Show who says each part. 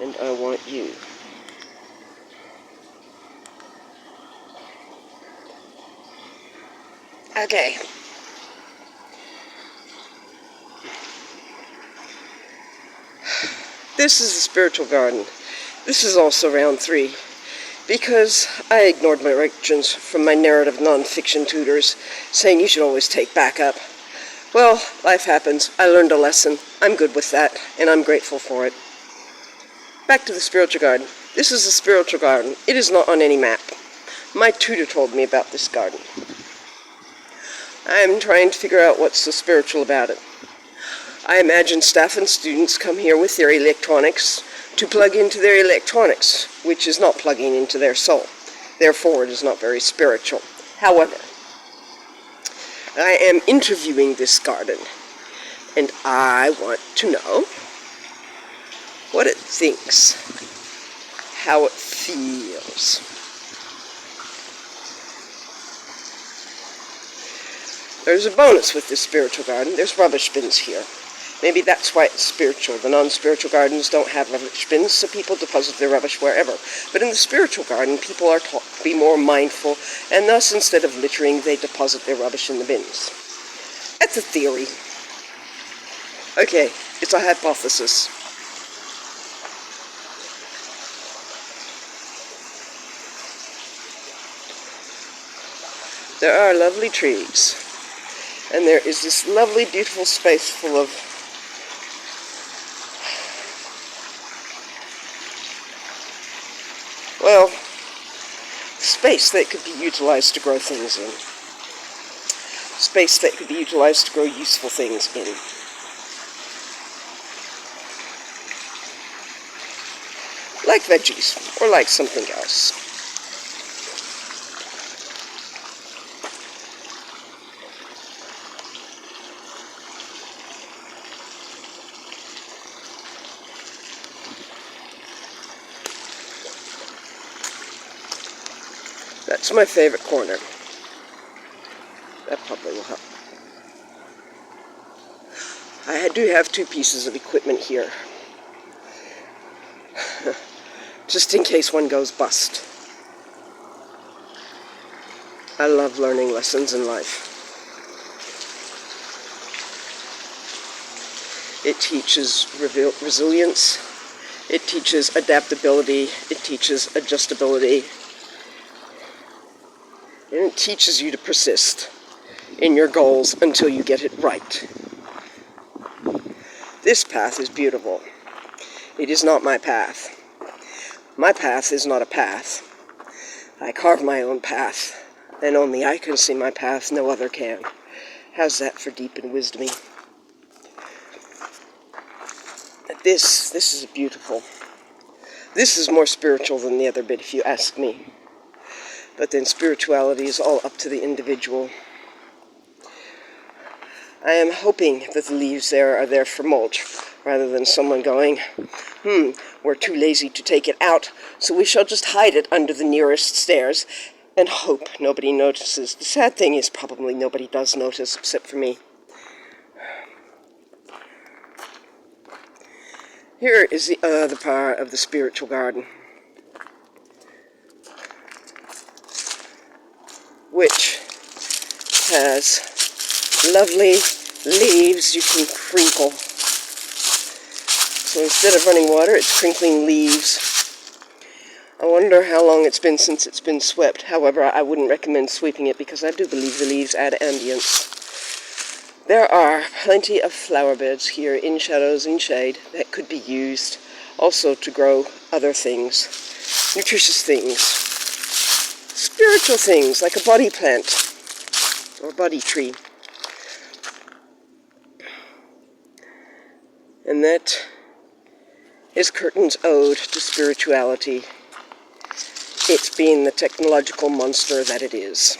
Speaker 1: And I want you. Okay. This is the spiritual garden. This is also round 3. Because I ignored my directions from my narrative nonfiction tutors, saying you should always take backup. Well, life happens. I learned a lesson. I'm good with that, and I'm grateful for it. Back to the spiritual garden. This is the spiritual garden. It is not on any map. My tutor told me about this garden. I'm trying to figure out what's so spiritual about it. I imagine staff and students come here with their electronics to plug into their electronics, which is not plugging into their soul. Therefore, it is not very spiritual. However, I am interviewing this garden, and I want to know what it thinks, how it feels. There's a bonus with this spiritual garden. There's rubbish bins here. Maybe that's why it's spiritual. The non-spiritual gardens don't have rubbish bins, so people deposit their rubbish wherever. But in the spiritual garden, people are taught to be more mindful, and thus, instead of littering, they deposit their rubbish in the bins. That's a theory. Okay, it's a hypothesis. There are lovely trees, and there is this lovely, beautiful space full of space that could be utilized to grow things in. Space that could be utilized to grow useful things in. Like veggies, or like something else. That's my favorite corner. That probably will help. I do have 2 pieces of equipment here. Just in case one goes bust. I love learning lessons in life. It teaches resilience. It teaches adaptability. It teaches adjustability. And it teaches you to persist in your goals until you get it right. This path is beautiful. It is not my path. My path is not a path. I carve my own path, and only I can see my path, no other can. How's that for deep and wisdomy? This is beautiful. This is more spiritual than the other bit, if you ask me. But then spirituality is all up to the individual. I am hoping that the leaves there are there for mulch, rather than someone going, we're too lazy to take it out, so we shall just hide it under the nearest stairs and hope nobody notices. The sad thing is probably nobody does notice except for me. Here is the other part of the spiritual garden, which has lovely leaves you can crinkle. So instead of running water, it's crinkling leaves. I wonder how long it's been since it's been swept. However, I wouldn't recommend sweeping it because I do believe the leaves add ambience. There are plenty of flower beds here in shadows and shade that could be used also to grow other things, nutritious things, spiritual things like a body plant or body tree. And that is Curtin's ode to spirituality, it being the technological monster that it is.